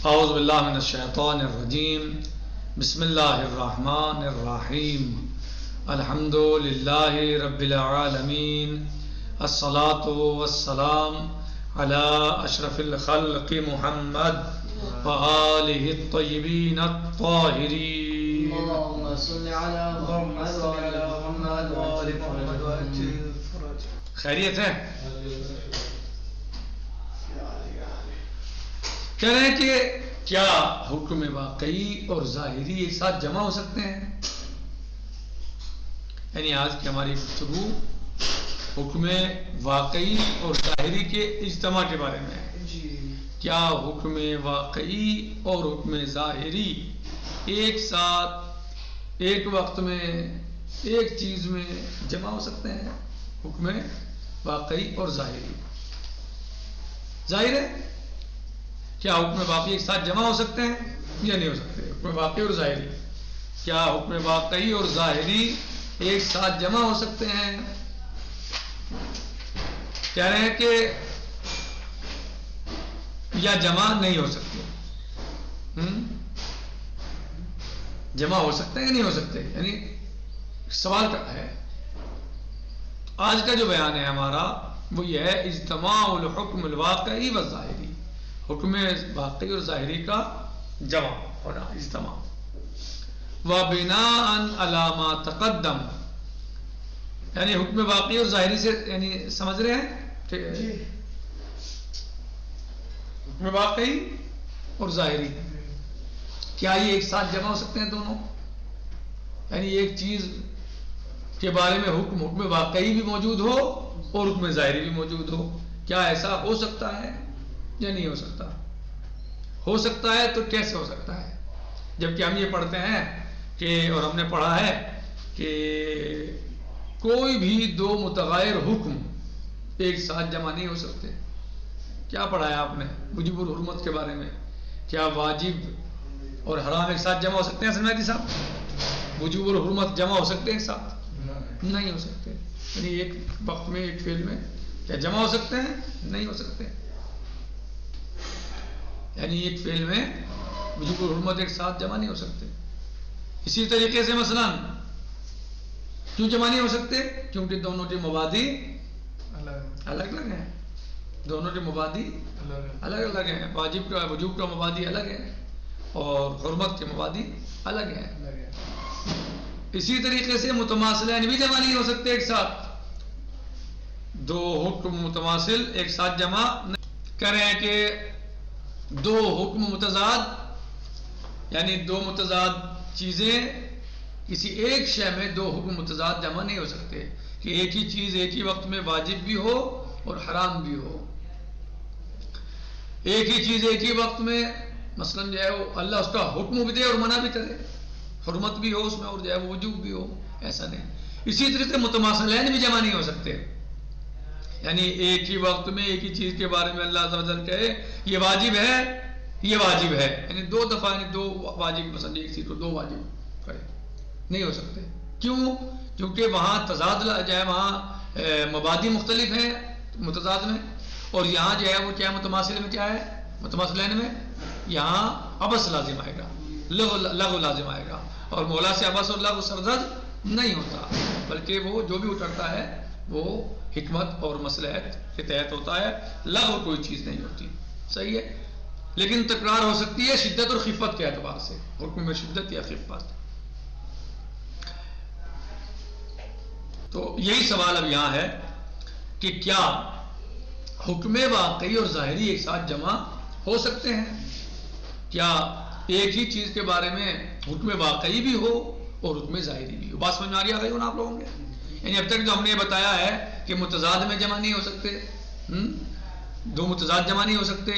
اعوذ باللہ من الشیطان الرجیم بسم اللہ الرحمن الرحیم الحمد للہ رب العالمین الصلاة والسلام علی اشرف الخلق محمد وآلہ الطیبین الطاہرین اللهم صل على محمد وعلى محمد وآل محمد وعجل. خیریت ہے؟ کہہ رہے ہیں کہ کیا حکم واقعی اور ظاہری ایک ساتھ جمع ہو سکتے ہیں؟ یعنی آج کی ہماری گفتگو حکم واقعی اور ظاہری کے اجتماع کے بارے میں ہے. کیا حکم واقعی اور حکم ظاہری ایک ساتھ ایک وقت میں ایک چیز میں جمع ہو سکتے ہیں؟ حکم واقعی اور ظاہری. ظاہر ہے کیا حکم واقعی ایک ساتھ جمع ہو سکتے ہیں یا نہیں ہو سکتے؟ حکم واقعی اور ظاہری، کیا حکم واقعی اور ظاہری ایک ساتھ جمع ہو سکتے ہیں؟ کہہ رہے ہیں کہ یا جمع نہیں ہو سکتے. جمع ہو سکتے ہیں یا نہیں ہو سکتے؟ یعنی سوال کا ہے. آج کا جو بیان ہے ہمارا وہ یہ ہے اجتماع الحکم الواقعی والظاہری، حکم واقعی اور ظاہری کا جمع ہونا، اجتماع. وَبِنَاءً عَلَى مَا تَقَدَّمَ، یعنی حکم واقعی اور ظاہری سے یعنی سمجھ رہے ہیں؟ ٹھیک ہے. حکم واقعی اور ظاہری کیا یہ ایک ساتھ جمع ہو سکتے ہیں دونوں؟ یعنی ایک چیز کے بارے میں حکم واقعی بھی موجود ہو اور حکم ظاہری بھی موجود ہو، کیا ایسا ہو سکتا ہے یا نہیں ہو سکتا؟ ہو سکتا ہے تو کیسے ہو سکتا ہے؟ جبکہ ہم یہ پڑھتے ہیں کہ اور ہم نے پڑھا ہے کہ کوئی بھی دو متغیر حکم ایک ساتھ جمع نہیں ہو سکتے. کیا پڑھا ہے آپ نے وجوب الحرمت کے بارے میں؟ کیا واجب اور حرام ایک ساتھ جمع ہو سکتے ہیں سمیتی صاحب؟ وجوب الحرمت جمع ہو سکتے ہیں ایک ساتھ؟ نہیں ہو سکتے. یعنی ایک وقت میں ایک فعل میں کیا جمع ہو سکتے ہیں؟ نہیں ہو سکتے. یعنی ایک فعل میں وجوب الحرمت ایک ساتھ جمع نہیں ہو سکتے. اسی طریقے سے مثلا کیوں جمع نہیں ہو سکتے؟ کیونکہ دونوں کے مبادی الگ الگ ہیں. دونوں کے مبادی الگ الگ ہیں. واجب کا وجوب کا مبادی الگ ہے اور حرمت کے مبادی الگ ہیں. اسی طریقے سے متماثلین بھی جمع نہیں ہو سکتے ایک ساتھ. دو حکم متماثل ایک ساتھ جمع کر رہے ہیں کہ دو حکم متضاد، یعنی دو متضاد چیزیں کسی ایک شے میں دو حکم متضاد جمع نہیں ہو سکتے کہ ایک ہی چیز ایک ہی وقت میں واجب بھی ہو اور حرام بھی ہو. ایک ہی چیز ایک ہی وقت میں مثلا جو ہے وہ اللہ اس کا حکم بھی دے اور منع بھی کرے، حرمت بھی ہو اس میں اور جو ہے وہ وجوب بھی ہو، ایسا نہیں. اسی طرح سے متماثلین بھی جمع نہیں ہو سکتے. یعنی ایک ہی وقت میں ایک ہی چیز کے بارے میں اللہ عز و جل کہے یہ واجب ہے یہ واجب ہے، یعنی دو دفعہ یعنی دو واجب مثلا ایک چیز کو دو واجب کرے، نہیں ہو سکتے. کیوں؟ کیونکہ وہاں تضاد جو ہے وہاں مبادی مختلف ہیں متضاد میں، اور یہاں جو ہے وہ کیا متماثل میں کیا ہے متماثلین میں یہاں ابس لازم آئے گا، لغو لازم آئے گا. اور مولا سے ابس اور لغو سرزد نہیں ہوتا، بلکہ وہ جو بھی اترتا ہے وہ حکمت اور مصلحت کے تحت ہوتا ہے. لغو کوئی چیز نہیں ہوتی. صحیح ہے. لیکن تکرار ہو سکتی ہے شدت اور خفت کے اعتبار سے، حکم میں شدت یا خفت. تو یہی سوال اب یہاں ہے کہ کیا حکم واقعی اور ظاہری ایک ساتھ جمع ہو سکتے ہیں؟ کیا ایک ہی چیز کے بارے میں حکم واقعی بھی ہو اور حکم ظاہری بھی ہو؟ بات سمجھ میں آ رہی ہے آپ لوگوں کے؟ یعنی اب تک جو ہم نے بتایا ہے کہ متضاد میں جمع نہیں ہو سکتے، دو متضاد جمع نہیں ہو سکتے،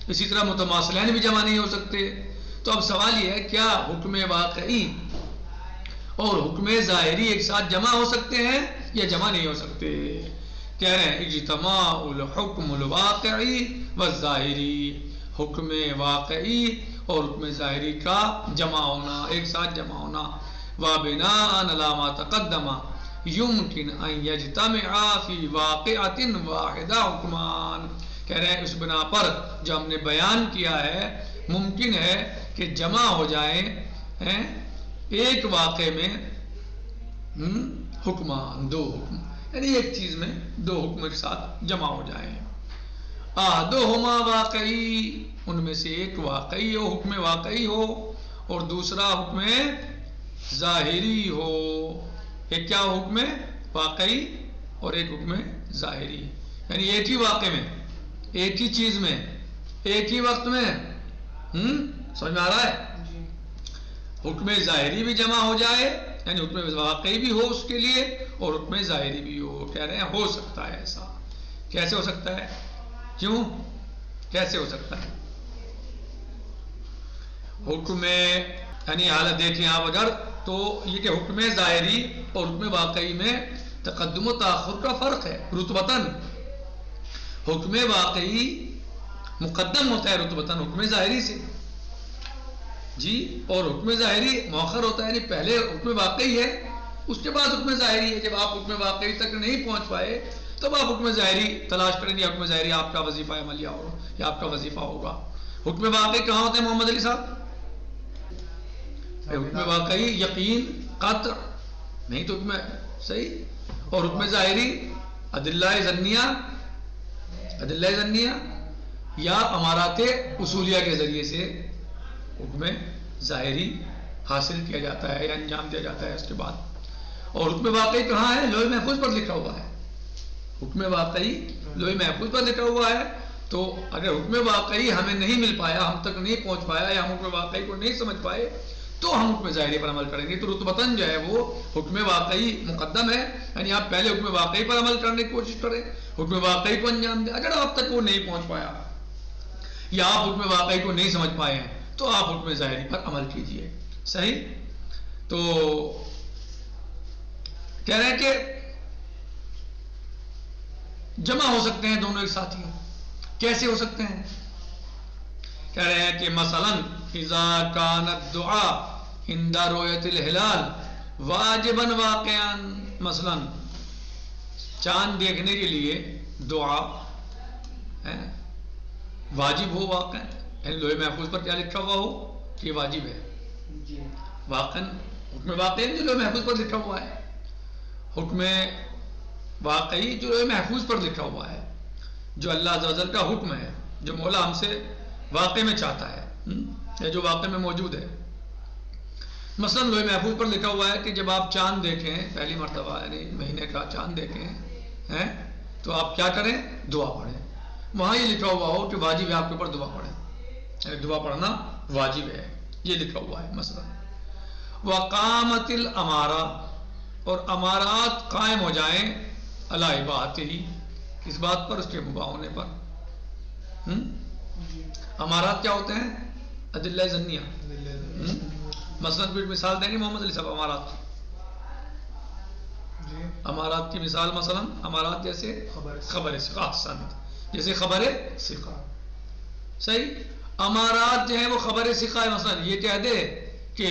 اسی طرح متماثلین بھی جمع نہیں ہو سکتے. تو اب سوال یہ ہے کیا حکم واقعی اور حکم ظاہری ایک ساتھ جمع ہو سکتے ہیں یا جمع نہیں ہو سکتے؟ کہہ رہے ہیں اجتماع الحکم الواقعی والظاہری، حکم واقعی اور حکم ظاہری کا جمع ہونا، ایک ساتھ جمع ہونا. وَبِنَاءً عَلَى مَا تَقَدَّمَ یمکن ان یجتمع فی واقعۃ واحدہ حکمان. کہہ رہے ہیں اس بنا پر جو ہم نے بیان کیا ہے ممکن ہے کہ جمع ہو جائیں ایک واقعے میں حکمان، دو حکم، یعنی ایک چیز میں دو حکم کے ساتھ جمع ہو جائیں. احدہما واقعی، ان میں سے ایک واقعی ہو، حکم واقعی ہو، اور دوسرا حکم ظاہری ہو. ایک کیا حکم واقعی اور ایک حکم ظاہری، یعنی ایک ہی واقعے میں، ایک ہی چیز میں، ایک ہی وقت میں. سمجھ میں آ رہا ہے؟ حکم ظاہری بھی جمع ہو جائے، یعنی حکم واقعی بھی ہو اس کے لیے اور حکم ظاہری بھی ہو. کہہ رہے ہیں ہو سکتا ہے ایسا. کیسے ہو سکتا ہے؟ کیوں کیسے ہو سکتا ہے؟ حکم یعنی حالت دیکھیں آپ اگر تو یہ کہ حکم ظاہری اور حکم واقعی میں تقدم و تاخر کا فرق ہے رتبتاً. حکم واقعی مقدم ہوتا ہے رتبتاً حکم ظاہری سے جی، اور حکم ظاہری مؤخر ہوتا ہے، یعنی پہلے حکم واقعی ہے اس کے بعد حکم ظاہری ہے. جب آپ حکم واقعی تک نہیں پہنچ پائے تب آپ حکم ظاہری تلاش کریں گے. حکم ظاہری آپ کا وظیفہ عملیہ ہوگا یا آپ کا وظیفہ ہوگا. حکم واقعی کہاں ہوتے ہیں محمد علی صاحب؟ حکم واقعی یقین قطع نہیں تو حکم صحیح، اور حکم ظاہری ادلہ ظنیہ، ادلہ ظنیہ یا امارات اصولیہ کے ذریعے سے حکم ظاہری حاصل کیا جاتا ہے یا انجام دیا جاتا ہے اس کے بعد. اور حکم واقعی کہاں ہے؟ لوح محفوظ پر لکھا ہوا ہے. حکم واقعی لوح محفوظ پر لکھا ہوا ہے. تو اگر حکم واقعی ہمیں نہیں مل پایا، ہم تک نہیں پہنچ پایا یا ہم حکم واقعی کو نہیں سمجھ پائے تو ہم حکم ظاہری پر عمل کریں گے. تو رتبتاً جو ہے وہ حکم واقعی مقدم ہے، یعنی آپ پہلے حکم واقعی پر عمل کرنے کی کوشش کریں، حکم واقعی کو انجام دیں. اگر آپ تک وہ نہیں پہنچ پایا یا آپ حکم واقعی کو نہیں سمجھ پائے ہیں تو آپ حکم ظاہری پر عمل کیجئے. صحیح؟ تو کہہ رہے ہیں کہ جمع ہو سکتے ہیں دونوں ایک ساتھ ہی. کیسے ہو سکتے ہیں؟ کہہ رہے ہیں کہ مثلا اذا کان الدعاء عند رؤیت الہلال واجبا واقعا، مثلا چاند دیکھنے کے لیے دعا واجب ہو واقع، یعنی لوح محفوظ پر کیا لکھا ہوا ہو کہ یہ واجب ہے واقعا. حکم واقعی جو لوح محفوظ پر لکھا ہوا ہے، حکم واقعی جو لوح محفوظ پر لکھا ہوا ہے، جو اللہ عز و جل کا حکم ہے، جو مولا ہم سے واقع میں چاہتا ہے یا جو واقع میں موجود ہے. مثلا لوح محفوظ پر لکھا ہوا ہے کہ جب آپ چاند دیکھیں پہلی مرتبہ، یعنی مہینے کا چاند دیکھیں تو آپ کیا کریں؟ دعا پڑھیں. وہاں یہ لکھا ہوا ہو کہ واجب ہے آپ کے اوپر دعا پڑھیں، یعنی دعا پڑھنا واجب ہے، یہ لکھا ہوا ہے. مثلا وقامت الامارہ، اور امارات قائم ہو جائیں علی اباحتہ، کس بات پر؟ اس کے مباح ہونے پر. امارات کیا ہوتے ہیں؟ ادلہ ظنیہ. مثلا کوئی مثال دیں گے محمد علی صاحب امارات کی؟ امارات کی مثال مثلا امارات جیسے خبر ثقہ، احسنت، جیسے خبر ثقہ. صحیح؟ امارات جو ہیں وہ خبر ثقہ ہے. مثلا یہ کہہ دے کہ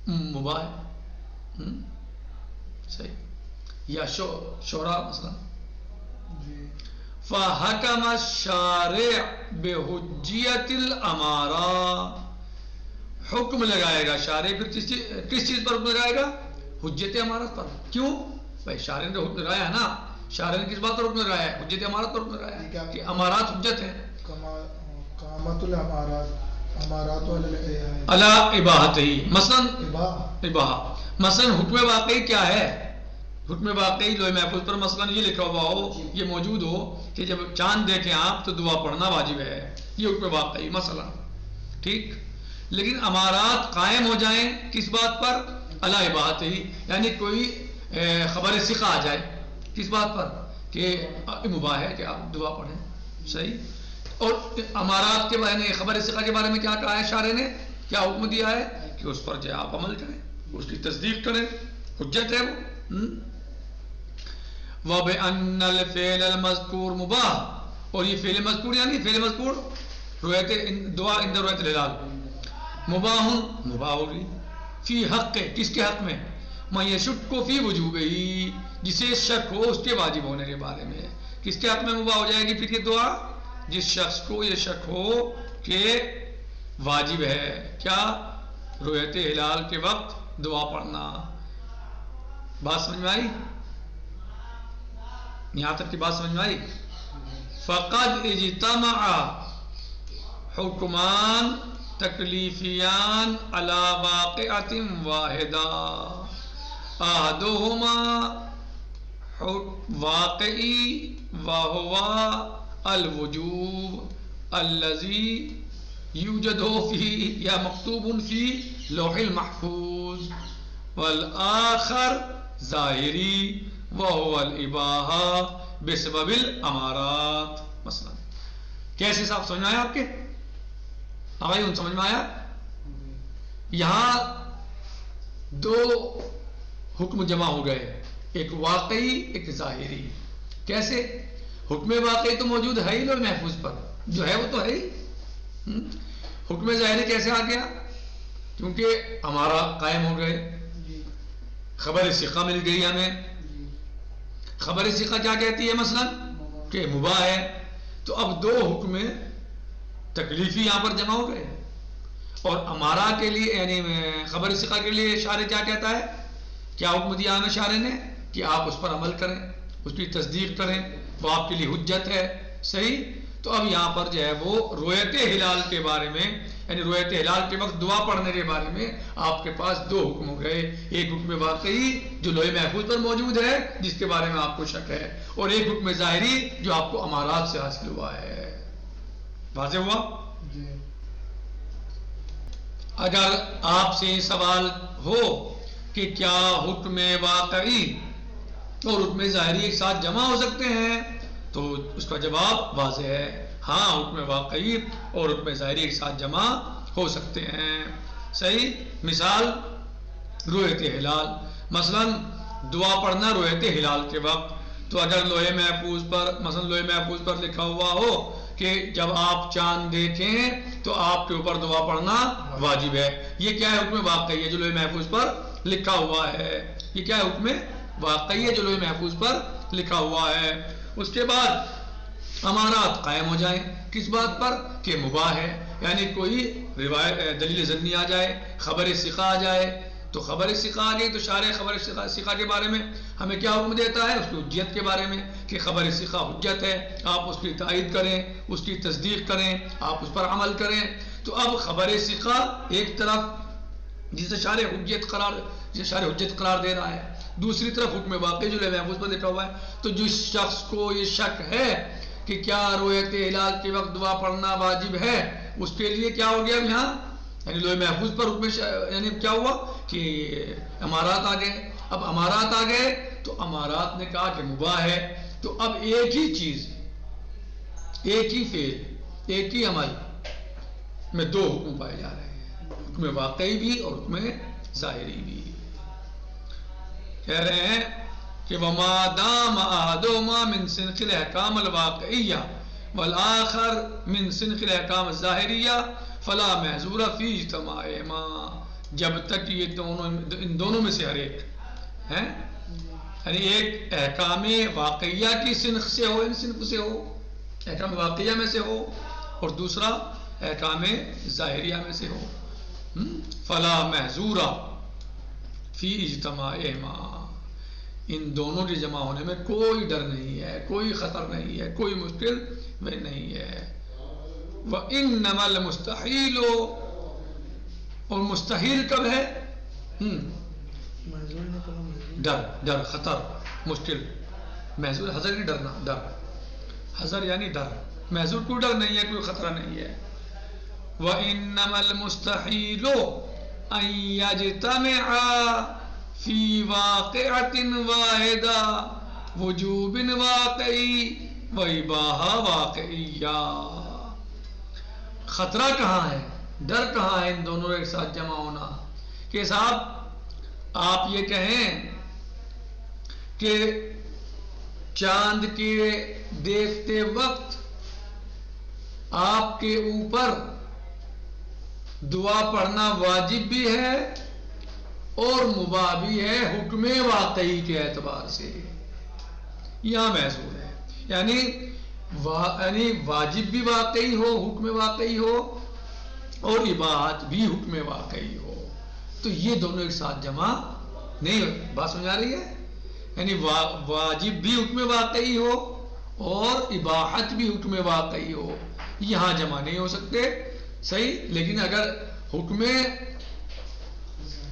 مباح ہے، صحیح، یا شورا مثلا. فحکم الشارع بحجیت الامارہ، حکم لگائے گا شارع پھر کس چیز پر حکم لگائے گا؟ حجت امارت پر. کیوں بھائی؟ شارع نے حکم لگایا ہے نا. شارع نے کس بات پر حکم لگایا ہے؟ حجت امارت پر حکم لگایا ہے کہ امارات حجت ہیں. قامت الامارات، امارات علی اباحتہ، مثلا اباحہ. مثلا حکم واقعی کیا ہے؟ حکم واقعی لوح محفوظ پر مثلا یہ لکھا ہوا ہو، یہ موجود ہو کہ جب چاند دیکھیں آپ تو دعا پڑھنا واجب ہے، یہ حکم واقعی مثلا. ٹھیک، لیکن امارات قائم ہو جائیں کس بات پر؟ علی اباحتہ، یعنی کوئی خبر ثقہ آ جائے کس بات پر؟ کہ مباح ہے کہ آپ دعا پڑھیں. صحیح. اور امارات کے بارے میں، خبر ثقہ کے بارے میں کیا کہا ہے شارع نے؟ کیا حکم دیا ہے؟ کہ اس پر جو آپ عمل کریں، اس کی تصدیق کریں، حجت ہے وہ. وَبِأَنَّ الْفِعْلَ الْمَذْكُورُ مُبَاحٌ، اور یہ فعل مذکور یعنی فعل مذکور رؤیت دعا عند رؤیت الہلال مباح، مباح ہوگی. فی حق، کس کے حق میں؟ من یشک فی وجوبہ، جسے شک ہو اس کے واجب ہونے کے بارے میں. کس کے حق میں مباح ہو جائے گی پھر یہ دعا؟ جس شخص کو یہ شک ہو کہ واجب ہے کیا؟ رؤیت ہلال کے وقت دعا پڑھنا. بات سمجھ میں آئی؟ یہاں تک کی بات سمجھ میں آئی؟ فقد اجتمع حکمان تکلیفیان علی واقعۃ واحدہ احدہما واقعی وہو الوجوب الذی یوجد فی یا مکتوب فی لوح المحفوظ والآخر ظاہری وہو الاباحہ بسبب الامارات. مثلا کیسے صاحب سمجھ میں آیا آپ کے؟ آئی ان سمجھ میں آیا؟ یہاں دو حکم جمع ہو گئے، ایک واقعی ایک ظاہری. کیسے؟ حکم واقعی تو موجود ہے ہی لوح محفوظ پر، جو ہے وہ تو ہے ہی. حکم ظاہری کیسے آ گیا؟ کیونکہ ہمارا قائم ہو گئے، خبر ثقہ مل گئی ہمیں. خبر ثقہ کیا کہتی ہے؟ مثلا کہ مباح ہے. تو اب دو حکم تکلیفی یہاں پر جمع ہو گئے. اور امارہ کے لیے یعنی خبر ثقہ کے لیے شارع کیا کہتا ہے؟ کیا حکم دیا ہمیں شارع نے؟ کہ آپ اس پر عمل کریں، اس کی تصدیق کریں، وہ آپ کے لیے حجت ہے. صحیح. تو اب یہاں پر جو ہے وہ رؤیت ہلال کے بارے میں یعنی رؤیت ہلال کے وقت دعا پڑھنے کے بارے میں آپ کے پاس دو حکم ہو گئے. ایک حکم واقعی جو لوح محفوظ پر موجود ہے جس کے بارے میں آپ کو شک ہے، اور ایک حکم ظاہری جو آپ کو امارات سے حاصل ہوا ہے. واضح ہوا؟ اگر آپ سے سوال ہو کہ کیا حکم واقعی اور حکم ظاہری ایک ساتھ جمع ہو سکتے ہیں، تو اس کا جواب واضح ہے، ہاں حکم واقعی اور حکم ظاہری ایک ساتھ جمع ہو سکتے ہیں. صحیح. مثال رؤیت ہلال، مثلا دعا پڑھنا رؤیت ہلال کے وقت. تو اگر لوح محفوظ پر مثلا لوح محفوظ پر لکھا ہوا ہو کہ جب آپ چاند دیکھیں تو آپ کے اوپر دعا پڑھنا واجب ہے، یہ کیا ہے؟ حکم واقعی ہے جو لوح محفوظ پر لکھا ہوا ہے. یہ کیا ہے؟ حکم واقعی ہے جو لوح محفوظ پر لکھا ہوا ہے. اس کے بعد امارات قائم ہو جائیں. کس بات پر؟ کہ مباح ہے. یعنی کوئی روایت دلیل ضمنی آ جائے، خبر ثقہ آ جائے. تو خبر ثقہ آ گئی تو شارع خبر ثقہ کے بارے میں ہمیں کیا حکم دیتا ہے؟ اس کی حجت کے بارے میں کہ خبر ثقہ حجت ہے، آپ اس کی تائید کریں، اس کی تصدیق کریں، آپ اس پر عمل کریں. تو اب خبر ثقہ ایک طرف جسے شارع حجت قرار دے رہا ہے، دوسری طرف حکم واقعی جو لوح محفوظ پر لکھا ہوا ہے. تو جس شخص کو یہ شک ہے کہ کیا رؤیت ہلال کے وقت دعا پڑھنا واجب ہے، اس کے لیے کیا ہو گیا یہاں؟ یعنی لوح محفوظ پر حکم یعنی کیا ہوا کہ امارات آ گئے. اب امارات آ گئے تو امارات نے کہا کہ مباح ہے. تو اب ایک ہی چیز، ایک ہی فعل، ایک ہی عمل میں دو حکم پائے جا رہے ہیں، حکم واقعی بھی اور حکم ظاہری بھی. کہہ رہے ہیں کہ وَمَا دَامَ أَحَدُهُمَا مِنْ صِنْفِ الْأَحْكَامِ الْوَاقِعِيَّةِ وَالْآخَرُ مِنْ صِنْفِ الْأَحْكَامِ الظَّاهِرِيَّةِ فَلَا مَحْظُورَ فِي اجْتِمَاعِهِمَا. جب تک یہ ان دونوں میں سے ہر ایک ہیں، یعنی ایک احکام واقعیہ کی صنف سے ہو، ان صنف سے ہو، احکام واقعیہ میں سے ہو، اور دوسرا احکام ظاہریہ میں سے ہو. فَلَا مَحْظُورَ فی اجتماعہما. ان دونوں کے جمع ہونے میں کوئی ڈر نہیں ہے، کوئی خطر نہیں ہے، کوئی مشکل نہیں ہے. وَإِنَّمَا الْمُسْتَحِيلُ. اور مستحیل کب ہے؟ ڈر، خطر، مشکل. محظور حذر نہیں، ڈرنا، ڈر. حذر یعنی ڈر، محظور کوئی ڈر نہیں ہے، کوئی خطرہ نہیں ہے. وَإِنَّمَا الْمُسْتَحِيلُ أَن يَجْتَمِعَا فِي وَاقِعَةٍ وَاحِدَةٍ وُجُوبٍ وَاقِعِي وَإِبَاحَةٍ وَاقِعِيَّةٍ. خطرہ کہاں ہے، ڈر کہاں ہے ان دونوں ایک ساتھ جمع ہونا؟ کہ صاحب آپ یہ کہیں کہ چاند کے دیکھتے وقت آپ کے اوپر دعا پڑھنا واجب بھی ہے اور مباح بھی ہے حکم واقعی کے اعتبار سے. یہاں محظور ہے، یعنی واجب بھی واقعی ہو، حکم واقعی ہو، اور اباحت بھی حکم واقعی ہو، تو یہ دونوں ایک ساتھ جمع نہیں ہو. بات سمجھ آ رہی ہے؟ یعنی واجب بھی حکم واقعی ہو اور اباحت بھی حکم واقعی ہو، یہاں جمع نہیں ہو سکتے. صحیح. لیکن اگر حکم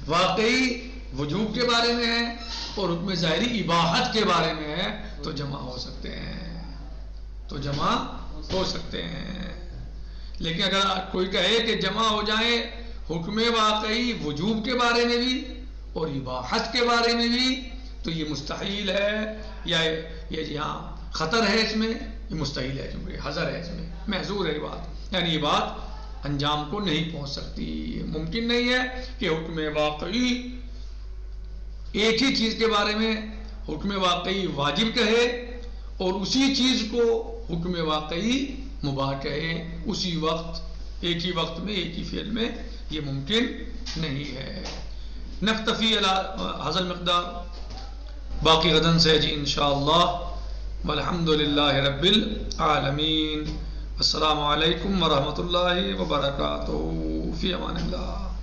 واقعی وجوب کے بارے میں ہے اور حکم ظاہری اباحت کے بارے میں ہے تو جمع ہو سکتے ہیں، تو جمع ہو سکتے ہیں. لیکن اگر کوئی کہے کہ جمع ہو جائیں حکم واقعی وجوب کے بارے میں بھی اور اباحت کے بارے میں بھی تو یہ مستحیل ہے، یا یہ یہاں خطر ہے، اس میں یہ مستحیل ہے، کیونکہ حذر ہے، اس میں محظور ہے یہ بات. یعنی یہ بات انجام کو نہیں پہنچ سکتی. ممکن نہیں ہے کہ حکم واقعی ایک ہی چیز کے بارے میں حکم واقعی واجب کہے اور اسی چیز کو حکم واقعی مباح کہے اسی وقت، ایک ہی وقت میں، ایک ہی فعل میں. یہ ممکن نہیں ہے. نکتفی علی ھذا المقدار، باقی غدن سے جی انشاءاللہ. والحمد للہ رب العالمین. السلام علیکم ورحمۃ اللہ وبرکاتہ. فی امان اللہ.